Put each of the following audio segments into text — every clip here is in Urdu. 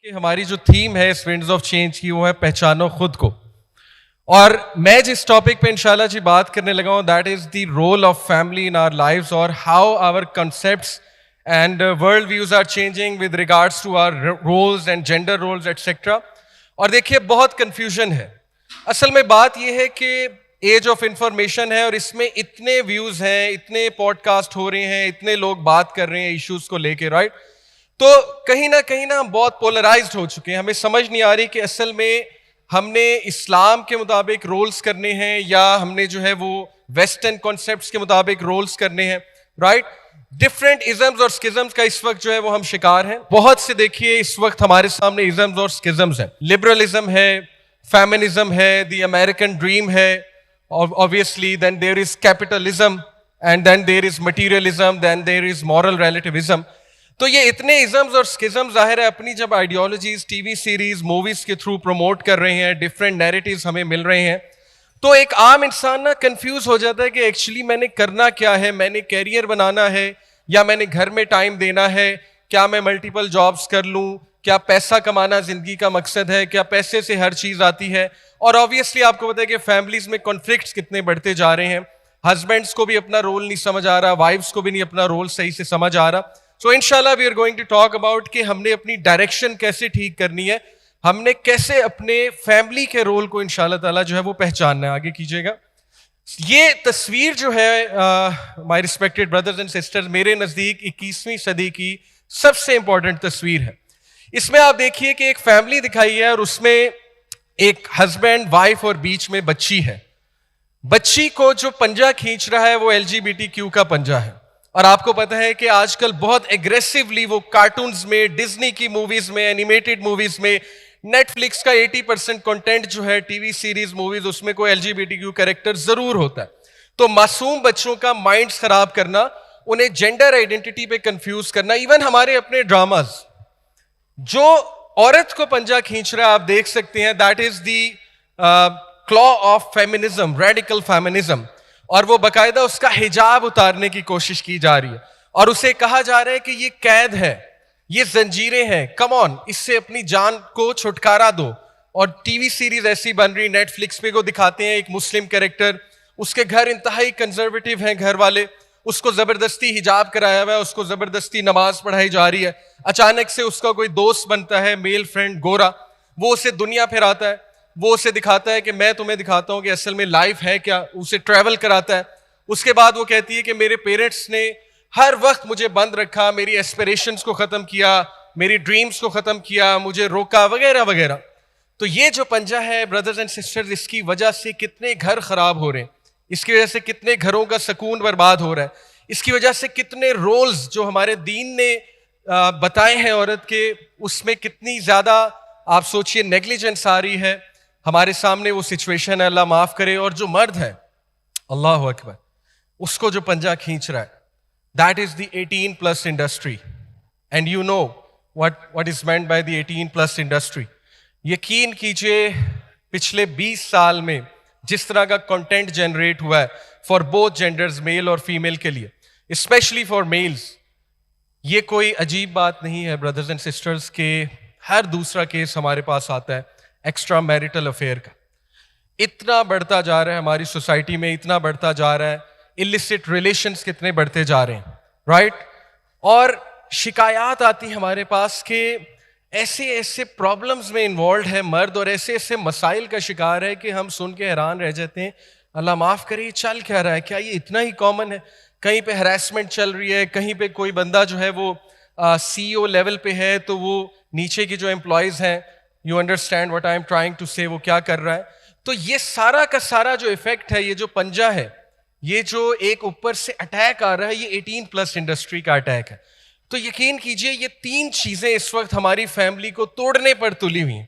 کہ ہماری جو تھیم ہے اس ونڈز آف چینج کی وہ ہے پہچانو خود کو. اور میں جس ٹاپک پہ انشاءاللہ جی بات کرنے لگا ہوں that is the role of family in our lives اور how our concepts and world views are changing with regards to our roles and gender roles etcetera. اور دیکھیے بہت کنفیوژن ہے. اصل میں بات یہ ہے کہ ایج آف انفارمیشن ہے اور اس میں اتنے ویوز ہیں, اتنے پوڈ کاسٹ ہو رہے ہیں, اتنے لوگ بات کر رہے ہیں ایشوز کو لے کے, رائٹ؟ تو کہیں نہ ہم بہت پولرائزڈ ہو چکے ہیں. ہمیں سمجھ نہیں آ رہی کہ اصل میں ہم نے اسلام کے مطابق رولز کرنے ہیں یا ہم نے جو ہے وہ ویسٹرن کانسیپٹس کے مطابق رولز کرنے ہیں, رائٹ؟ ڈفرینٹ ازمز اور اسکزمز کا اس وقت جو ہے وہ ہم شکار ہیں. بہت سے دیکھیے اس وقت ہمارے سامنے ازمز اور اسکزمز ہیں. لبرلزم ہے, فیمنزم ہے, دی امریکن ڈریم ہے, obviously then there is capitalism and then there is materialism, then there is moral relativism. تو یہ اتنے ازمز اور اسکزم ظاہر ہے اپنی جب ideologies T V series movies کے تھرو پروموٹ کر رہے ہیں, ڈفرینٹ نیریٹیوز ہمیں مل رہے ہیں, تو ایک عام انسان نا کنفیوز ہو جاتا ہے کہ ایکچولی میں نے کرنا کیا ہے. میں نے کیریئر بنانا ہے یا میں نے گھر میں ٹائم دینا ہے؟ کیا میں ملٹیپل جابس کر لوں؟ کیا پیسہ کمانا زندگی کا مقصد ہے؟ کیا پیسے سے ہر چیز آتی ہے؟ اور آبویسلی آپ کو پتا ہے کہ فیملیز میں کانفلکٹس کتنے بڑھتے جا رہے ہیں. ہسبینڈس کو بھی اپنا رول نہیں سمجھ آ رہا, وائفس کو بھی نہیں اپنا رول صحیح سے سمجھ آ رہا. سو انشاءاللہ we are going to talk about کہ ہم نے اپنی ڈائریکشن کیسے ٹھیک کرنی ہے, ہم نے کیسے اپنے فیملی کے رول کو انشاءاللہ تعالیٰ جو ہے وہ پہچاننا ہے. آگے کیجیے گا. یہ تصویر جو ہے مائی ریسپیکٹڈ بردرز اینڈ سسٹرز, میرے نزدیک 21ویں صدی کی سب سے امپورٹنٹ تصویر ہے. اس میں آپ دیکھیے کہ ایک فیملی دکھائی ہے اور اس میں ایک ہسبینڈ وائف اور بیچ میں بچی ہے. بچی کو جو پنجہ کھینچ رہا ہے وہ LGBTQ کا پنجہ ہے. اور آپ کو پتا ہے کہ آج کل بہت ایگریسیولی وہ کارٹونز میں, ڈزنی کی موویز میں, اینیمیٹڈ موویز میں, نیٹ فلکس کا 80% کنٹینٹ جو ہے ٹی وی سیریز موویز اس میں کوئی LGBTQ کریکٹر ضرور ہوتا ہے. تو معصوم بچوں کا مائنڈز خراب کرنا, انہیں جینڈر آئیڈینٹی پہ کنفیوز کرنا, ایون ہمارے اپنے ڈراماز جو عورت کو پنجہ کھینچ رہا ہے آپ دیکھ سکتے ہیں, دیٹ از دی کلا آف فیمنزم, ریڈیکل فیمنزم. اور وہ باقاعدہ اس کا حجاب اتارنے کی کوشش کی جا رہی ہے اور اسے کہا جا رہا ہے کہ یہ قید ہے, یہ زنجیریں ہیں, کم آن اس سے اپنی جان کو چھٹکارا دو. اور ٹی وی سیریز ایسی بن رہی, نیٹ فلکس پہ کو دکھاتے ہیں ایک مسلم کریکٹر, اس کے گھر انتہائی کنزرویٹو ہیں گھر والے, اس کو زبردستی حجاب کرایا ہوا ہے, اس کو زبردستی نماز پڑھائی جا رہی ہے. اچانک سے اس کا کوئی دوست بنتا ہے, میل فرینڈ گورا, وہ اسے دنیا پھراتا ہے, وہ اسے دکھاتا ہے کہ میں تمہیں دکھاتا ہوں کہ اصل میں لائف ہے کیا, اسے ٹریول کراتا ہے. اس کے بعد وہ کہتی ہے کہ میرے پیرنٹس نے ہر وقت مجھے بند رکھا, میری ایسپریشنز کو ختم کیا, میری ڈریمز کو ختم کیا, مجھے روکا وغیرہ وغیرہ. تو یہ جو پنجہ ہے برادرز اینڈ سسٹرز, اس کی وجہ سے کتنے گھر خراب ہو رہے ہیں, اس کی وجہ سے کتنے گھروں کا سکون برباد ہو رہا ہے, اس کی وجہ سے کتنے رولز جو ہمارے دین نے بتائے ہیں عورت کے, اس میں کتنی زیادہ آپ سوچئے نیگلیجنس آ رہی ہے. ہمارے سامنے وہ سچویشن ہے, اللہ معاف کرے. اور جو مرد ہے, اللہ اکبر, اس کو جو پنجہ کھینچ رہا ہے, that is the 18+ industry. And you know what is meant by the 18+ industry. یقین کیجئے پچھلے 20 سال میں جس طرح کا کنٹینٹ جنریٹ ہوا ہے فار بوتھ جینڈرز, میل اور فیمیل کے لیے, اسپیشلی فار میلز, یہ کوئی عجیب بات نہیں ہے بردرز اینڈ سسٹرز کہ ہر دوسرا کیس ہمارے پاس آتا ہے ایکسٹرا میریٹل افیئر کا. اتنا بڑھتا جا رہا ہے ہماری سوسائٹی میں, اتنا بڑھتا جا رہا ہے, illicit ریلیشنز کتنے بڑھتے جا رہے ہیں, رائٹ؟ اور شکایات آتی ہیں ہمارے پاس کہ ایسے ایسے پرابلمز میں انوالوڈ ہے مرد اور ایسے ایسے مسائل کا شکار ہے کہ ہم سن کے حیران رہ جاتے ہیں, اللہ معاف کرے, یہ چل کیا رہا ہے؟ کیا یہ اتنا ہی کامن ہے؟ کہیں پہ ہراسمنٹ چل رہی ہے, کہیں پہ کوئی بندہ جو ہے وہ CEO لیول پہ ہے تو وہ نیچے کی جو امپلائیز ہیں, you understand what I am trying to say, وہ کیا کر رہا ہے. تو یہ سارا کا سارا جو ایفیکٹ ہے, یہ جو پنجہ ہے, یہ جو ایک اوپر سے اٹیک آ رہا ہے, یہ 18+ انڈسٹری کا اٹیک ہے. تو یقین کیجئے یہ 3 چیزیں اس وقت ہماری فیملی کو توڑنے پر تلی ہوئی ہیں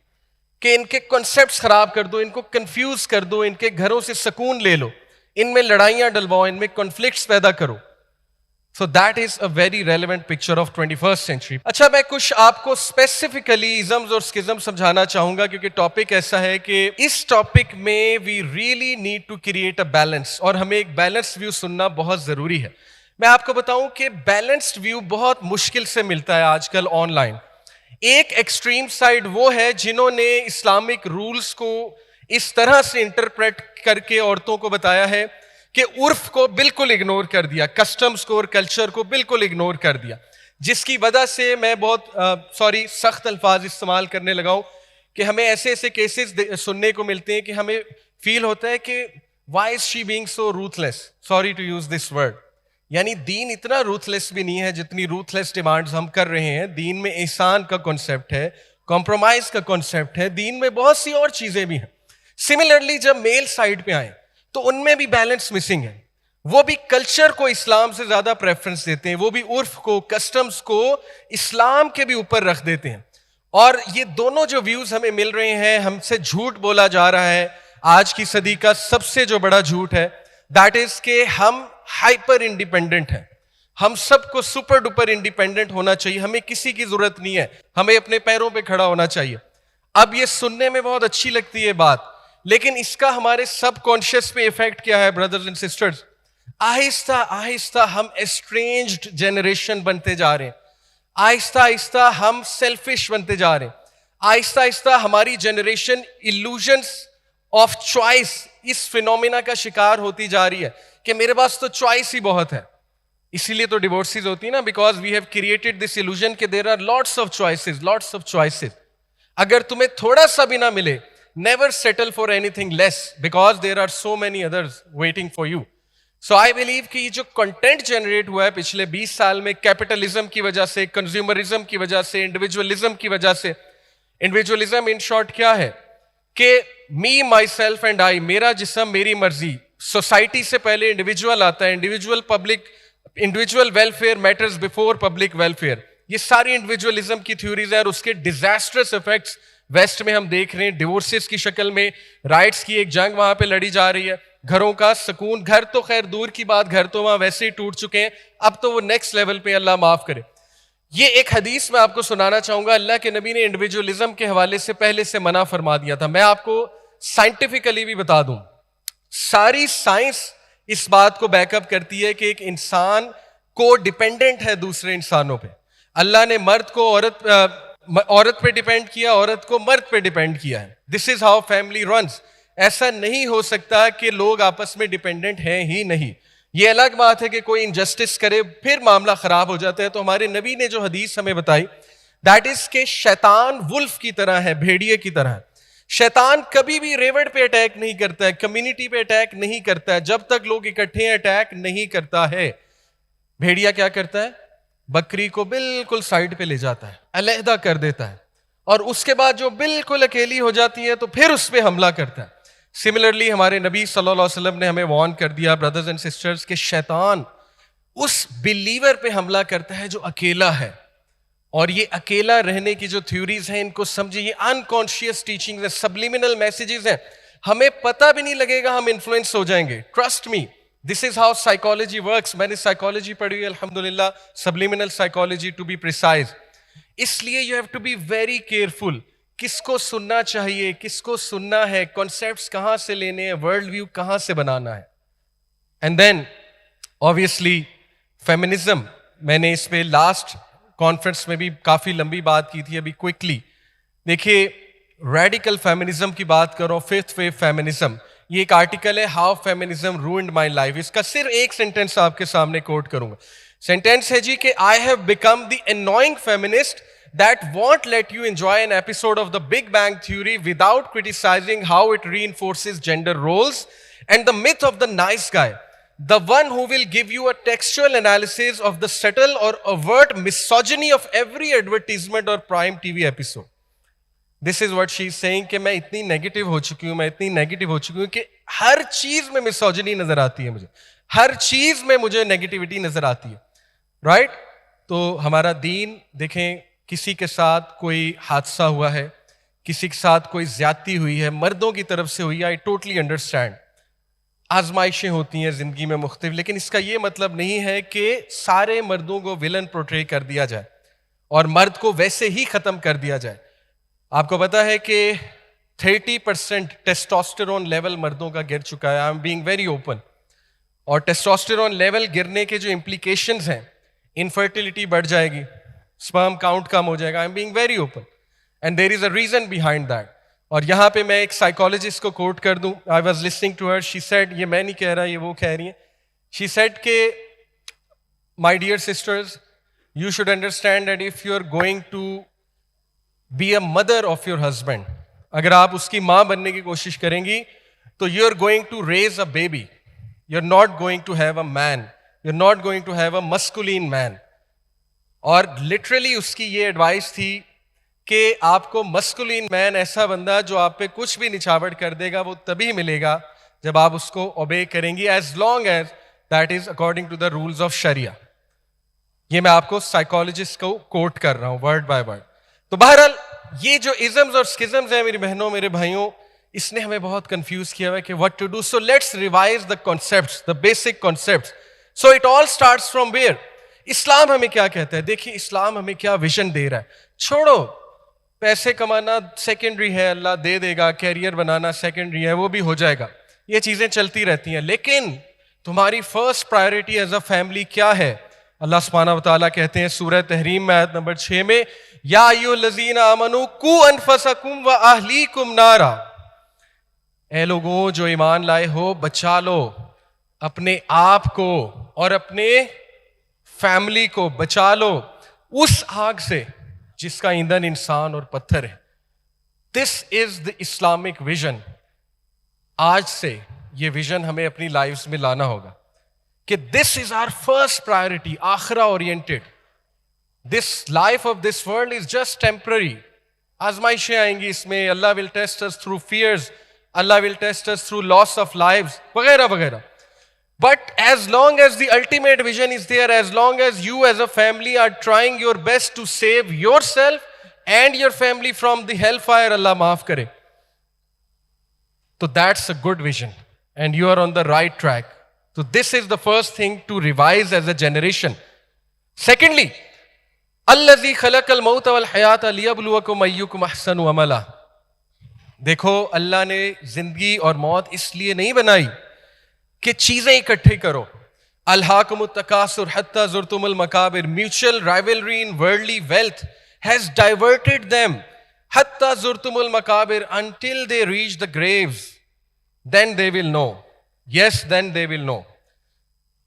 کہ ان کے کنسیپٹس خراب کر دو, ان کو کنفیوز کر دو, ان کے گھروں سے سکون لے لو, ان میں لڑائیاں ڈلواؤ, ان میں کنفلکٹس پیدا کرو. So that is a very relevant picture of 21st century. اچھا, میں کچھ آپ کو اسپیسیفکلی ازمز اور اسکزم سمجھانا چاہوں گا کیونکہ ٹاپک ایسا ہے کہ اس ٹاپک میں we really need to create a balance, اور ہمیں ایک بیلنسڈ ویو سننا بہت ضروری ہے. میں آپ کو بتاؤں کہ بیلنسڈ ویو بہت مشکل سے ملتا ہے آج کل آن لائن. ایک ایکسٹریم سائڈ وہ ہے جنہوں نے اسلامک رولز کو اس طرح سے انٹرپریٹ کر کے عورتوں کو بتایا ہے کہ عرف کو بالکل اگنور کر دیا, کسٹمز کو اور کلچر کو بالکل اگنور کر دیا, جس کی وجہ سے میں بہت سخت الفاظ استعمال کرنے لگا ہوں کہ ہمیں ایسے ایسے کیسز سننے کو ملتے ہیں کہ ہمیں فیل ہوتا ہے کہ why is she being so ruthless, sorry to use this word. یعنی دین اتنا روتھلیس بھی نہیں ہے جتنی روتھلیس ڈیمانڈز ہم کر رہے ہیں. دین میں احسان کا کنسیپٹ ہے, کمپرومائز کا کنسیپٹ ہے, دین میں بہت سی اور چیزیں بھی ہیں. سملرلی جب میل سائڈ پہ آئیں تو ان میں بھی بیلنس مسنگ ہے. وہ بھی کلچر کو اسلام سے زیادہ پریفرنس دیتے ہیں, وہ بھی عرف کو, کسٹمز کو اسلام کے بھی اوپر رکھ دیتے ہیں. اور یہ دونوں جو ویوز ہمیں مل رہے ہیں, ہم سے جھوٹ بولا جا رہا ہے. آج کی صدی کا سب سے جو بڑا جھوٹ ہے دیٹ از کہ ہم ہائپر انڈیپینڈنٹ ہیں. ہم سب کو سپر ڈپر انڈیپینڈنٹ ہونا چاہیے, ہمیں کسی کی ضرورت نہیں ہے, ہمیں اپنے پیروں پہ کھڑا ہونا چاہیے. اب یہ سننے میں بہت اچھی لگتی ہے بات, لیکن اس کا ہمارے سب کانشیس پہ ایفیکٹ کیا ہے برادرز اینڈ سسٹرز؟ آہستہ آہستہ ہم اسٹرینجڈ جنریشن بنتے جا رہے ہیں. آہستہ آہستہ ہم سیلفش بنتے جا رہے ہیں. آہستہ آہستہ ہماری جنریشن ایلوژنس آف چوائس اس فینومینا کا شکار ہوتی جا رہی ہے کہ میرے پاس تو چوائس ہی بہت ہے. اسی لیے تو ڈیورسز ہوتی ہیں نا, because we have created this illusion کہ there are lots of choices, lots of choices. اگر تمہیں تھوڑا سا بھی نہ ملے, never settle for anything less, because there are so many others waiting for you. So I believe کہ یہ جو کنٹینٹ جنریٹ ہوا ہے پچھلے 20 سال میں کیپٹلزم کی وجہ سے, کنزیومرزم کی وجہ سے, انڈیویجولزم کی وجہ سے. انڈیویجولزم ان شارٹ کیا ہے کہ می, مائی سیلف اینڈ آئی, میرا جسم میری مرضی. سوسائٹی سے پہلے انڈیویجول آتا ہے, individual welfare matters before public welfare. یہ ساری انڈیویجولزم کی تھیوریز ہیں اور اس کے ڈیزاسٹرس افیکٹس ویسٹ میں ہم دیکھ رہے ہیں. ڈیورسز کی شکل میں, رائٹس کی ایک جنگ وہاں پہ لڑی جا رہی ہے, گھروں کا سکون, گھر تو خیر دور کی بات, گھر تو وہاں ویسے ہی ٹوٹ چکے ہیں, اب تو وہ نیکسٹ لیول پہ, اللہ معاف کرے. یہ ایک حدیث میں آپ کو سنانا چاہوں گا. اللہ کے نبی نے انڈیویجولزم کے حوالے سے پہلے سے منع فرما دیا تھا. میں آپ کو سائنٹیفکلی بھی بتا دوں, ساری سائنس اس بات کو بیک اپ کرتی ہے کہ ایک انسان کو ڈیپینڈنٹ ہے دوسرے انسانوں پہ. اللہ نے مرد کو عورت پہ ڈیپینڈ کیا, عورت کو مرد پہ ڈیپینڈ کیا ہے. دس از ہاؤ فیملی رنز. ایسا نہیں ہو سکتا کہ لوگ آپس میں ڈیپینڈنٹ ہیں ہی نہیں. یہ الگ بات ہے کہ کوئی انجسٹس کرے پھر معاملہ خراب ہو جاتا ہے. تو ہمارے نبی نے جو حدیث ہمیں بتائی دیٹ از کہ شیطان ولف کی طرح ہے, بھیڑیے کی طرح. شیطان کبھی بھی ریوڑ پہ اٹیک نہیں کرتا ہے, کمیونٹی پہ اٹیک نہیں کرتا ہے, جب تک لوگ اکٹھے ہیں اٹیک نہیں کرتا ہے. بھیڑیا کیا کرتا ہے؟ بکری کو بالکل سائڈ پہ لے جاتا ہے, علیحدہ کر دیتا ہے, اور اس کے بعد جو بالکل اکیلی ہو جاتی ہے تو پھر اس پہ حملہ کرتا ہے. سملرلی ہمارے نبی صلی اللہ علیہ وسلم نے ہمیں وارن کر دیا برادرز اینڈ سسٹرز کہ شیطان اس بلیور پہ حملہ کرتا ہے جو اکیلا ہے. اور یہ اکیلا رہنے کی جو تھیوریز ہیں ان کو سمجھیں, یہ انکانشیس ٹیچنگز ہیں, سبلیمنل میسیجز ہیں, ہمیں پتہ بھی نہیں لگے گا ہم انفلوئنس ہو جائیں گے. Trust me, this is how psychology works. میں نے سائیکالوجی پڑھی ہے الحمدللہ, subliminal psychology to be precise. اس لیے you have to be very careful, کس کو سننا چاہیے, کس کو سننا ہے, کانسیپٹس کہاں سے لینے ہیں, ورلڈ ویو کہاں سے بنانا ہے. اینڈ دین obviously فیمنزم, میں نے اس پہ لاسٹ کانفرنس میں بھی کافی لمبی بات کی تھی. ابھی کوئکلی دیکھیے, ریڈیکل فیمنزم کی بات کرو, ففتھ ویو فیمنزم, یہ ایک آرٹیکل ہے how feminism ruined my life. اس کا صرف ایک سینٹینس آپ کے سامنے کوٹ کروں گا. سینٹینس ہے جی کہ I have become the annoying feminist that won't let you enjoy an episode of the Big Bang Theory without criticizing how it reinforces gender roles and the myth of the nice guy. The one who will give you a textual analysis of the subtle or overt misogyny of every advertisement or prime TV episode. This is what she is saying کہ میں اتنی نیگیٹو ہو چکی ہوں, میں اتنی نیگیٹو ہو چکی ہوں کہ ہر چیز میں مسوجنی نظر آتی ہے مجھے, ہر چیز میں مجھے نیگیٹیوٹی نظر آتی ہے. رائٹ؟ تو ہمارا دین دیکھیں, کسی کے ساتھ کوئی حادثہ ہوا ہے, کسی کے ساتھ کوئی زیادتی ہوئی ہے, مردوں کی طرف سے ہوئی ہے, آئی ٹوٹلی انڈرسٹینڈ. آزمائشیں ہوتی ہیں زندگی میں مختلف, لیکن اس کا یہ مطلب نہیں ہے کہ سارے مردوں کو ولن پورٹری کر دیا جائے اور مرد کو ویسے ہی ختم کر دیا جائے. آپ کو پتا ہے کہ 30% ٹیسٹوسٹیرون لیول مردوں کا گر چکا ہے. I am being very open. اور ٹیسٹوسٹیرون لیول گرنے کے جو امپلیکیشنز ہیں, انفرٹیلٹی بڑھ جائے گی, sperm count کم ہو جائے گا. I'm being very open. And there is a reason behind that. اور یہاں پہ میں ایک سائیکالوجسٹ کو کوٹ کر دوں. I was listening to her. She said, یہ میں نہیں کہہ رہا, یہ وہ کہہ رہی ہیں. She said کہ my dear sisters, you should understand that if you are going to be a mother of your husband, اگر آپ اس کی ماں بننے کی کوشش کریں گی تو you are going to raise a baby. You're not going to have a man. You're not going to have a masculine man. اور literally اس کی یہ ایڈوائس تھی کہ آپ کو مسکولین مین, ایسا بندہ جو آپ پہ کچھ بھی نچھاور کر دے گا, وہ تبھی ملے گا جب آپ اس کو اوبے کریں گی, as long as that is according to the rules of sharia. یہ میں آپ کو سائیکالوجسٹ کو کوٹ کر رہا ہوں ورڈ بائی ورڈ. تو بہرحال یہ جو ازمز اور اسکزمز ہیں میری بہنوں میرے بھائیوں, اس نے ہمیں بہت کنفیوز کیا ہوا ہے کہ what to do. So let's revise the concepts, the basic concepts. So it all starts from where? اسلام ہمیں کیا کہتا ہے؟ دیکھیے اسلام ہمیں کیا ویژن دے رہا ہے. چھوڑو پیسے کمانا سیکنڈری ہے, اللہ دے دے گا, کیریئر بنانا سیکنڈری ہے, وہ بھی ہو جائے گا, یہ چیزیں چلتی رہتی ہیں, لیکن تمہاری first priority as a family کیا ہے؟ اللہ سبحانہ و تعالیٰ کہتے ہیں سورہ تحریم میں آیت نمبر 6 میں, یا ایھا الذین آمنوا قوا انفسکم واہلیکم نارا, اے لوگوں جو ایمان لائے ہو بچا لو اپنے آپ کو اور اپنے فیملی کو, بچا لو اس آگ سے جس کا ایندھن انسان اور پتھر ہے. دس از دا اسلامک ویژن. آج سے یہ ویژن ہمیں اپنی لائفز میں لانا ہوگا کہ this is our first priority, آخرہ oriented. This life of this world is just temporary. آزمائشیں آئیں گی اس میں, Allah will test us through fears, Allah will test us through loss of lives وغیرہ وغیرہ. But as long as the ultimate vision is there, as long as you as a family are trying your best to save yourself and your family from the hellfire, Allah maaf kare, so that's a good vision and you are on the right track. So this is the first thing to revise as a generation. Secondly, الذی خلق الموت والحیات لیبلوکم ایکم احسن عملا. دیکھو اللہ نے زندگی اور موت اس لیے نہیں بنائی کہ چیزیں اکٹھے کرو. الہاکم التکاثر حتی زرتم المقابر. Mutual rivalry in worldly wealth has diverted them حتی زرتم المقابر until they reach the graves. Then they will know. Yes, then they will know.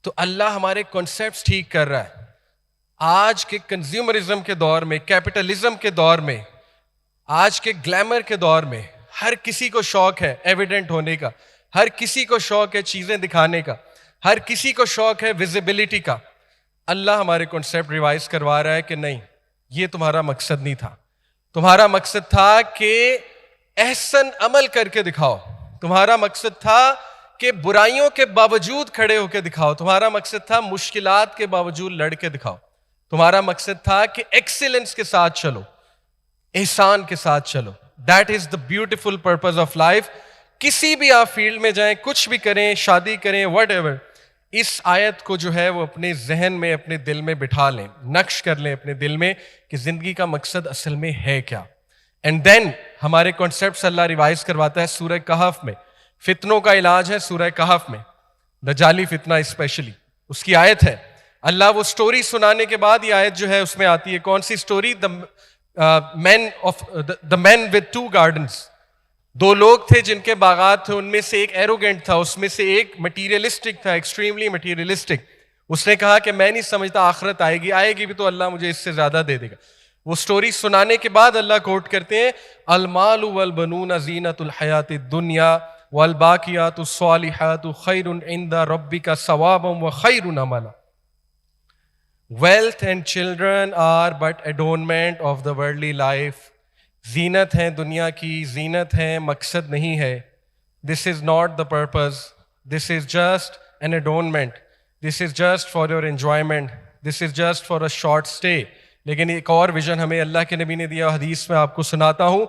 تو اللہ ہمارے کنسیپٹس ٹھیک کر رہا ہے. آج کے کنزیومرزم کے دور میں, کیپٹلزم کے دور میں, آج کے گلیمر کے دور میں ہر کسی کو شوق ہے ایویڈنٹ ہونے کا, ہر کسی کو شوق ہے چیزیں دکھانے کا, ہر کسی کو شوق ہے ویزیبلٹی کا. اللہ ہمارے کنسیپٹ ریوائز کروا رہا ہے کہ نہیں, یہ تمہارا مقصد نہیں تھا. تمہارا مقصد تھا کہ احسن عمل کر کے دکھاؤ. تمہارا مقصد تھا کہ برائیوں کے باوجود کھڑے ہو کے دکھاؤ. تمہارا مقصد تھا مشکلات کے باوجود لڑ کے دکھاؤ. تمہارا مقصد تھا کہ ایکسیلنس کے ساتھ چلو, احسان کے ساتھ چلو. That is the beautiful purpose of life. کسی بھی آپ فیلڈ میں جائیں, کچھ بھی کریں, شادی کریں, وٹ ایور, اس آیت کو جو ہے وہ اپنے ذہن میں, اپنے دل میں بٹھا لیں, نقش کر لیں اپنے دل میں کہ زندگی کا مقصد اصل میں ہے کیا. اینڈ دین ہمارے کانسیپٹس اللہ ریوائز کرواتا ہے سورہ کہف میں. فتنوں کا علاج ہے سورہ کہف میں, دجالی فتنہ اسپیشلی, اس کی آیت ہے. اللہ وہ سٹوری سنانے کے بعد یہ آیت جو ہے اس میں آتی ہے. کون سی story? The man with two gardens. دو لوگ تھے جن کے باغات تھے, ان میں سے ایک ایروگینٹ تھا, اس میں سے ایک مٹیریلسٹک تھا, ایکسٹریملی مٹیریلسٹک. اس نے کہا کہ میں نہیں سمجھتا آخرت آئے گی, آئے گی بھی تو اللہ مجھے اس سے زیادہ دے دے گا. وہ سٹوری سنانے کے بعد اللہ کوٹ کرتے ہیں, المال والبنون زینت الحیات الدنیا والباقیات الصالحات خیر عند ربک ثوابا وخیر املا. Wealth and children are but adornment of the worldly life. زینت ہیں دنیا کی, زینت ہیں, مقصد نہیں ہے. This is not the purpose. This is just an adornment. This is just for your enjoyment. This is just for a short stay. لیکن ایک اور ویژن ہمیں اللہ کے نبی نے دیا, حدیث میں آپ کو سناتا ہوں.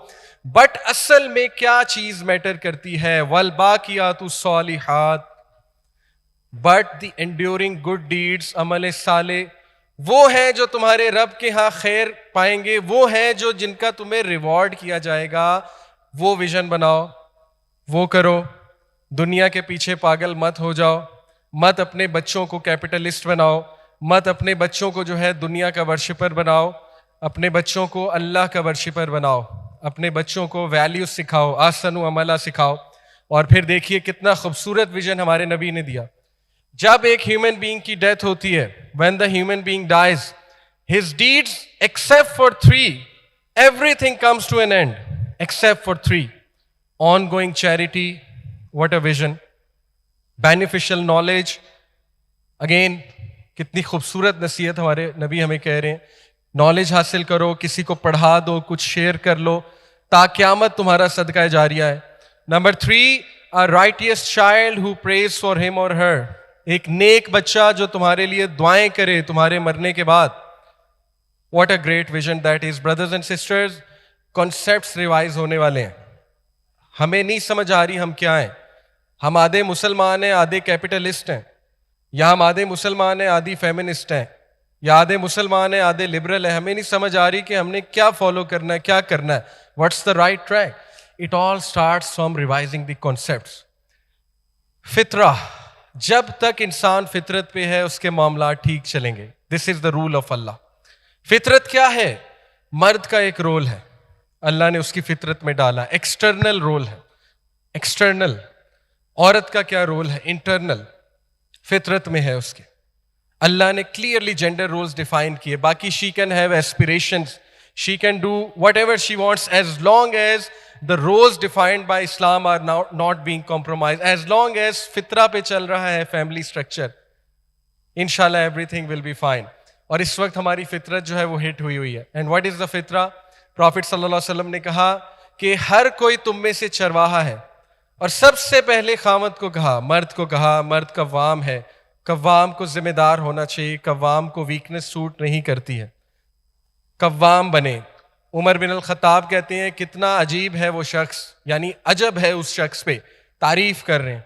بٹ اصل میں کیا چیز میٹر کرتی ہے؟ والباقیات الصالحات, but the enduring good deeds, عمل صالح, وہ ہیں جو تمہارے رب کے ہاں خیر پائیں گے, وہ ہیں جو جن کا تمہیں ریوارڈ کیا جائے گا. وہ ویژن بناؤ, وہ کرو. دنیا کے پیچھے پاگل مت ہو جاؤ, مت اپنے بچوں کو کیپٹلسٹ بناؤ, مت اپنے بچوں کو جو ہے دنیا کا ورشپر بناؤ. اپنے بچوں کو اللہ کا ورشپر بناؤ, اپنے بچوں کو ویلیوز سکھاؤ, احسن عملہ سکھاؤ. اور پھر دیکھیے کتنا خوبصورت ویژن ہمارے نبی نے دیا. جب ایک ہیومن بینگ کی ڈیتھ ہوتی ہے, when the human being dies, his deeds except for 3, everything comes to an end except for 3. Ongoing charity, what a vision. Beneficial knowledge, again کتنی خوبصورت نصیحت ہمارے نبی ہمیں کہہ رہے ہیں. نالج حاصل کرو, کسی کو پڑھا دو, کچھ شیئر کر لو, تا قیامت تمہارا صدقہ جاریہ ہے. Number 3, a righteous child who prays for him or her. ایک نیک بچہ جو تمہارے لیے دعائیں کرے تمہارے مرنے کے بعد. What a great vision that is. Brothers and sisters, concepts revise ہونے والے ہیں. ہمیں نہیں سمجھ آ رہی ہم کیا ہیں. ہم آدھے مسلمان ہیں, آدھے کیپٹلسٹ ہیں, یا ہم آدھے مسلمان ہیں, آدھی فیمنسٹ ہیں, یا آدھے مسلمان ہیں, آدھے لبرل ہیں. ہمیں نہیں سمجھ آ رہی کہ ہم نے کیا فالو کرنا ہے, کیا کرنا ہے. What's the right track. It all starts from revising the concepts. فطرہ, جب تک انسان فطرت پہ ہے اس کے معاملات ٹھیک چلیں گے. دس از دا رول آف اللہ. فطرت کیا ہے؟ مرد کا ایک رول ہے, اللہ نے اس کی فطرت میں ڈالا, ایکسٹرنل رول ہے. ایکسٹرنل. عورت کا کیا رول ہے؟ انٹرنل, فطرت میں ہے اس کے. اللہ نے کلیئرلی جینڈر رولز ڈیفائن کیے. باقی she can have aspirations, she can do what ever she wants, as long as the roles defined by Islam are not being compromised, as long as فطرہ پہ چل رہا ہے فیملی اسٹرکچر, انشاءاللہ everything will be fine. اور اس وقت ہماری فطرت جو ہے وہ ہٹ ہوئی ہے. And what is the فطرہ؟ پروفٹ صلی اللہ علیہ وسلم نے کہا کہ ہر کوئی تم میں سے چرواہا ہے, اور سب سے پہلے خامد کو کہا, مرد کو کہا, مرد قوام ہے, قوام کو ذمہ دار ہونا چاہیے, قوام کو ویکنس سوٹ نہیں کرتی ہے, قوام بنے. عمر بن الخطاب کہتے ہیں کتنا عجیب ہے وہ شخص, یعنی عجب ہے اس شخص پہ, تعریف کر رہے ہیں,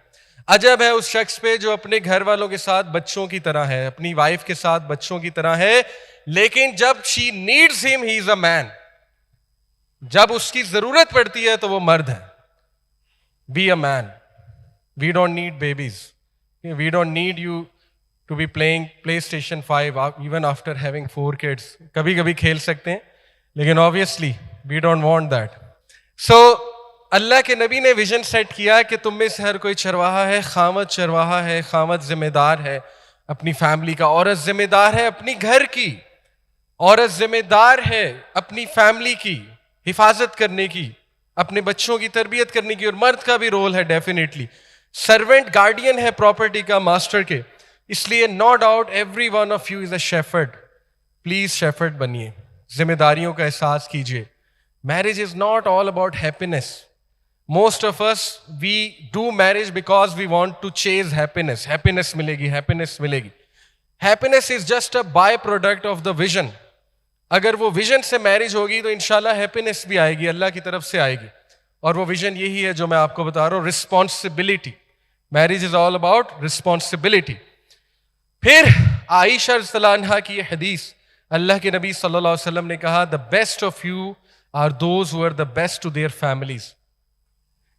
عجب ہے اس شخص پہ جو اپنے گھر والوں کے ساتھ بچوں کی طرح ہے, اپنی وائف کے ساتھ بچوں کی طرح ہے, لیکن جب شی نیڈز ہم ہی از اے مین. جب اس کی ضرورت پڑتی ہے تو وہ مرد ہے. Be a man. We don't need babies, we don't need you to be playing PlayStation 5 even after having 4 kids. کبھی کبھی کھیل سکتے ہیں, لیکن obviously we don't want that. So اللہ کے نبی نے ویژن سیٹ کیا کہ تم میں سے ہر کوئی چرواہا ہے, خامد چرواہا ہے, خامد ذمہ دار ہے اپنی فیملی کا, عورت ذمہ دار ہے اپنی گھر کی, عورت ذمہ دار ہے اپنی فیملی کی حفاظت کرنے کی, اپنے بچوں کی تربیت کرنے کی, اور مرد کا بھی رول ہے ڈیفینیٹلی. سرونٹ گارڈین ہے پراپرٹی کا ماسٹر کے, اس لیے no doubt every one of you is a shepherd. Please shepherd بنیے, ذمہ داریوں کا احساس کیجیے. Marriage is not all about happiness. Most of us we do marriage because we want to chase happiness. Happiness ملے گی, ہیپینس ملے گی. Happiness is just a by product of the vision. اگر وہ ویژن سے میرج ہوگی تو انشاءاللہ ہیپینس بھی آئے گی, اللہ کی طرف سے آئے گی. اور وہ ویژن یہی ہے جو میں آپ کو بتا رہا ہوں, responsibility. Marriage is all about responsibility. پھر عائشہ رضی اللہ عنہا کی یہ حدیث, اللہ کے نبی صلی اللہ علیہ وسلم نے کہا the best of you are those who are the best to their families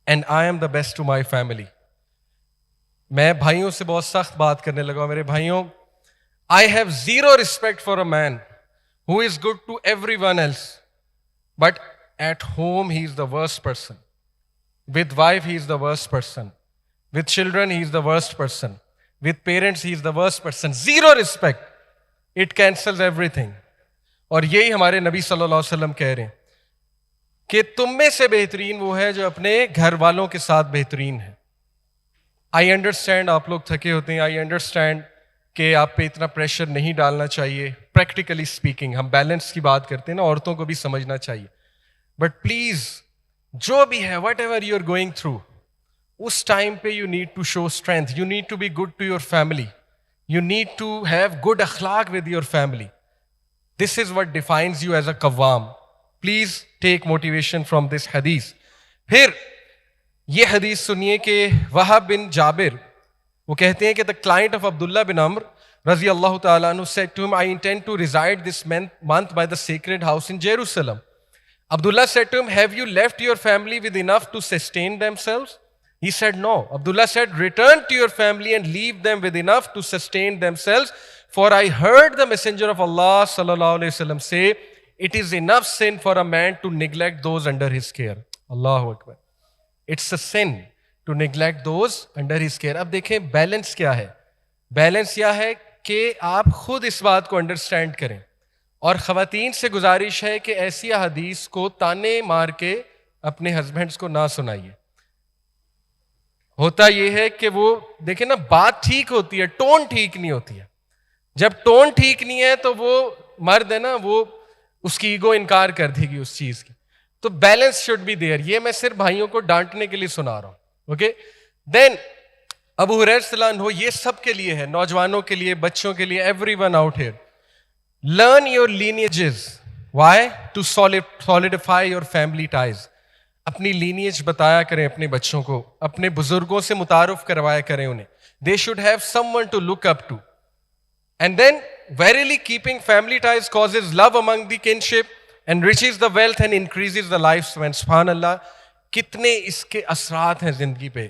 and I am the best to my family. میں بھائیوں سے بہت سخت بات کرنے لگا. میرے بھائیوں, I have zero respect for a man who is good to everyone else but at home he is the worst person, with wife he is the worst person, with children he is the worst person, with parents he is the worst person. Zero respect. It cancels everything. اور یہی ہمارے نبی صلی اللہ علیہ وسلم کہہ رہے ہیں کہ تم میں سے بہترین وہ ہے جو اپنے گھر والوں کے ساتھ بہترین ہے. آئی انڈرسٹینڈ آپ لوگ تھکے ہوتے ہیں, آئی انڈرسٹینڈ کہ آپ پہ اتنا پریشر نہیں ڈالنا چاہیے. پریکٹیکلی اسپیکنگ ہم بیلنس کی بات کرتے ہیں نا, عورتوں کو بھی سمجھنا چاہیے. بٹ پلیز جو بھی ہے, whatever you are going through, اس ٹائم پہ you need to show strength, you need to be good to your family, you need to have good akhlaq with your family. This is what defines you as a qawwam. Please take motivation from this hadith. پھر یہ حدیث سنیے کہ وہب بن جابر وہ کہتے ہیں کہ the client of Abdullah bin Amr رضی اللہ تعالیٰ عنہ said to him, I intend to reside this month by the sacred house in Jerusalem. Abdullah said to him, have you left your family with enough to sustain themselves? He said no. Abdullah said, return to your family and leave them with enough to sustain themselves. For I heard the messenger of Allah sallallahu alayhi wasallam say, it is enough sin for a man to neglect those under his care. Allahu Akbar. It's a sin to neglect those under his care. اب دیکھیں بیلنس کیا ہے. بیلنس یہ ہے کہ آپ خود اس بات کو انڈرسٹینڈ کریں, اور خواتین سے گزارش ہے کہ ایسی احادیث کو تانے مار کے اپنے ہسبینڈس کو نہ سنائیے. ہوتا یہ ہے کہ وہ دیکھیں نا, بات ٹھیک ہوتی ہے, ٹون ٹھیک نہیں ہوتی ہے. جب ٹون ٹھیک نہیں ہے تو وہ مرد ہے نا, وہ اس کی ایگو انکار کر دے گی اس چیز کی. تو بیلنس شوڈ بی دیئر. یہ میں صرف بھائیوں کو ڈانٹنے کے لیے سنا رہا ہوں. اوکے, دین ابو ہریرہ رضی اللہ عنہ, یہ سب کے لیے ہے, نوجوانوں کے لیے, بچوں کے لیے, every one out here. Learn your lineages. Why? To solidify your family ties. اپنی لینیج بتایا کریں اپنے بچوں کو, اپنے بزرگوں سے متعارف کروایا کریں انہیں. They should have someone to look up to. And then verily keeping family ties causes love among the kinship, enriches the wealth and increases the lifespan. سبحان اللہ, کتنے اس کے اثرات ہیں زندگی پہ.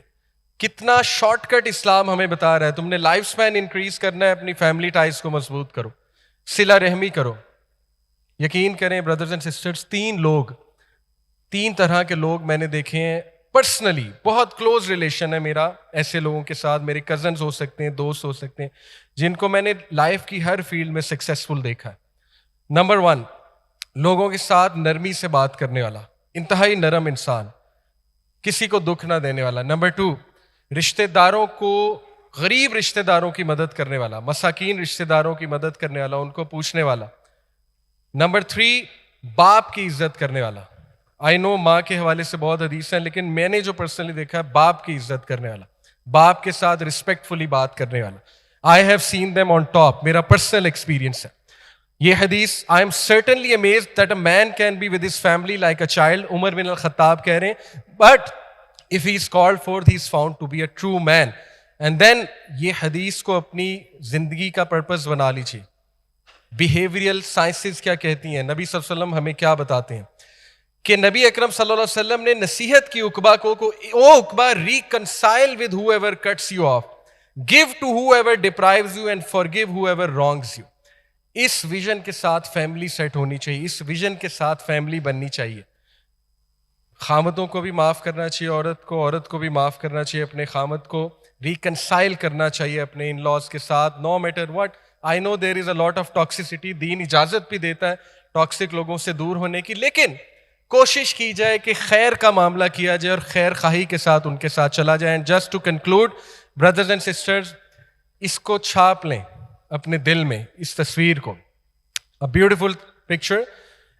کتنا شارٹ کٹ اسلام ہمیں بتا رہا ہے. تم نے لائف سپین انکریز کرنا ہے, اپنی فیملی ٹائز کو مضبوط کرو, صلہ رحمی کرو. یقین کریں بردرز اینڈ سسٹرز, تین طرح کے لوگ میں نے دیکھے ہیں پرسنلی. بہت کلوز ریلیشن ہے میرا ایسے لوگوں کے ساتھ. میرے کزنز ہو سکتے ہیں, دوست ہو سکتے ہیں, جن کو میں نے لائف کی ہر فیلڈ میں سکسیسفل دیکھا ہے. نمبر 1, لوگوں کے ساتھ نرمی سے بات کرنے والا, انتہائی نرم انسان, کسی کو دکھ نہ دینے والا. نمبر 2, رشتہ داروں کو, غریب رشتہ داروں کی مدد کرنے والا, مساکین رشتہ داروں کی مدد کرنے والا, ان کو پوچھنے والا. نمبر 3, باپ کی عزت کرنے والا. آئی نو ماں کے حوالے سے بہت حدیث ہیں, لیکن میں نے جو پرسنلی دیکھا ہے, باپ کی عزت کرنے والا, باپ کے ساتھ رسپیکٹفلی بات کرنے والا. I have seen them on top. میرا پرسنل ایکسپیرینس ہے. یہ حدیث, I am certainly amazed that a man can be with his family like a child. عمر بن الخطاب کہہ رہے ہیں, but if he is called forth, he is found to be a true man. And then یہ حدیث کو اپنی زندگی کا پرپس بنا لیجیے. بیہیویئرل سائنسز کیا کہتی ہیں, نبی صلی اللہ علیہ وسلم ہمیں کیا بتاتے ہیں, کہ نبی اکرم صلی اللہ علیہ وسلم نے نصیحت کی عقبہ کو, او عقبہ, reconcile with whoever cuts you off. Give to whoever deprives you and forgive whoever wrongs you. اس ویژن کے ساتھ فیملی سیٹ ہونی چاہیے, اس ویژن کے ساتھ فیملی بننی چاہیے. خامدوں کو بھی معاف کرنا چاہیے, عورت کو بھی معاف کرنا چاہیے, اپنے خامد کو ریکنسائل کرنا چاہیے اپنے ان لاز کے ساتھ, no matter what. I know there is a lot of toxicity, دین اجازت بھی دیتا ہے ٹاکسک لوگوں سے دور ہونے کی, لیکن کوشش کی جائے کہ خیر کا معاملہ کیا جائے اور خیر خواہی کے ساتھ ان کے ساتھ چلا جائے. And just to conclude, brothers and sisters, اس کو چھاپ لیں اپنے دل میں, اس تصویر کو. A beautiful picture,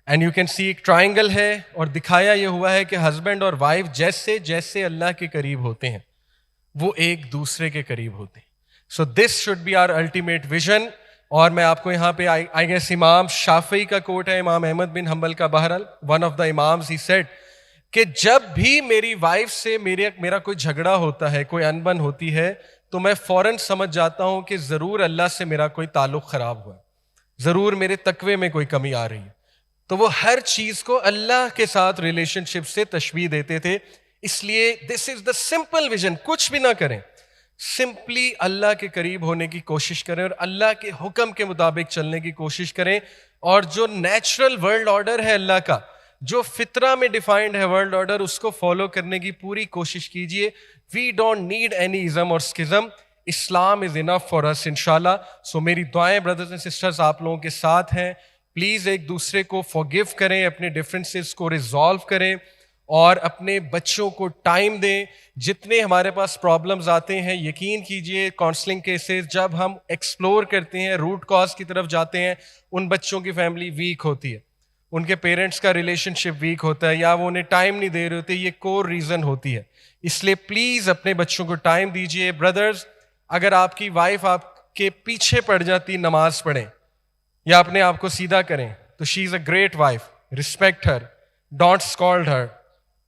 and you can see ایک ٹرائنگل ہے, اور دکھایا یہ ہوا ہے کہ ہسبینڈ اور وائف جیسے جیسے اللہ کے قریب ہوتے ہیں, وہ ایک دوسرے کے قریب ہوتے ہیں. So this should be our ultimate vision. اور میں آپ کو یہاں پہ آئی گیس امام شافعی کا کوٹ ہے, امام احمد بن حنبل کا. بہرحال one of the imams he said کہ جب بھی میری وائف سے میرا کوئی جھگڑا ہوتا ہے, کوئی انبن ہوتی ہے, تو میں فوراً سمجھ جاتا ہوں کہ ضرور اللہ سے میرا کوئی تعلق خراب ہوا ہے, ضرور میرے تقوی میں کوئی کمی آ رہی ہے. تو وہ ہر چیز کو اللہ کے ساتھ ریلیشن شپ سے تشبیہ دیتے تھے. اس لیے دس از دا سمپل ویژن. کچھ بھی نہ کریں, سمپلی اللہ کے قریب ہونے کی کوشش کریں اور اللہ کے حکم کے مطابق چلنے کی کوشش کریں. اور جو نیچرل ورلڈ آرڈر ہے اللہ کا, جو فطرہ میں ڈیفائنڈ ہے ورلڈ آرڈر, اس کو فالو کرنے کی پوری کوشش کیجیے. وی ڈونٹ نیڈ اینی ازم اور اسکزم. اسلام از انف فار اس انشاءاللہ. سو میری دعائیں بردرز اینڈ سسٹرز آپ لوگوں کے ساتھ ہیں. پلیز ایک دوسرے کو فارگیو کریں, اپنے ڈفرینسز کو ریزالو کریں, اور اپنے بچوں کو ٹائم دیں. جتنے ہمارے پاس پرابلمز آتے ہیں, یقین کیجئے کاؤنسلنگ کیسز جب ہم ایکسپلور کرتے ہیں, روٹ کاز کی طرف جاتے ہیں, ان بچوں کی فیملی ویک ہوتی ہے, ان کے پیرنٹس کا ریلیشن شپ ویک ہوتا ہے, یا وہ انہیں ٹائم نہیں دے رہے ہوتے. یہ کور ریزن ہوتی ہے. اس لیے پلیز اپنے بچوں کو ٹائم دیجئے. بردرز, اگر آپ کی وائف آپ کے پیچھے پڑ جاتی نماز پڑھیں یا اپنے آپ کو سیدھا کریں, تو she is a great wife. Respect her, don't scold her,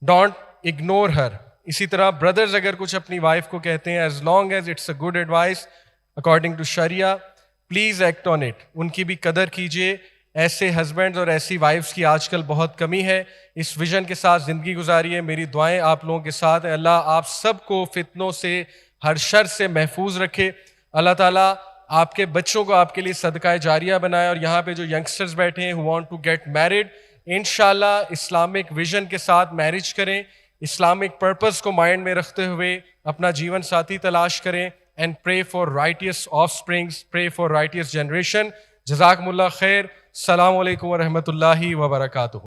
don't ignore her. اسی طرح بردرز اگر کچھ اپنی وائف کو کہتے ہیں, as long as it's a good advice according to sharia, please act on it. ان کی بھی قدر کیجیے. ایسے ہسبینڈز اور ایسی وائفس کی آج کل بہت کمی ہے. اس ویژن کے ساتھ زندگی گزاریے. میری دعائیں آپ لوگوں کے ساتھ ہیں. اللہ آپ سب کو فتنوں سے, ہر شر سے محفوظ رکھے. اللہ تعالیٰ آپ کے بچوں کو آپ کے لیے صدقہ جاریہ بنائے. اور یہاں پہ جو ینگسٹرز بیٹھے ہیں who want to get married, انشاءاللہ اسلامک ویژن کے ساتھ میرج کریں, اسلامک پرپز کو مائنڈ میں رکھتے ہوئے اپنا جیون ساتھی تلاش کریں, and pray for righteous offsprings, pray for righteous generation. جزاکم اللہ خیر. السلام علیکم ورحمۃ اللہ وبرکاتہ.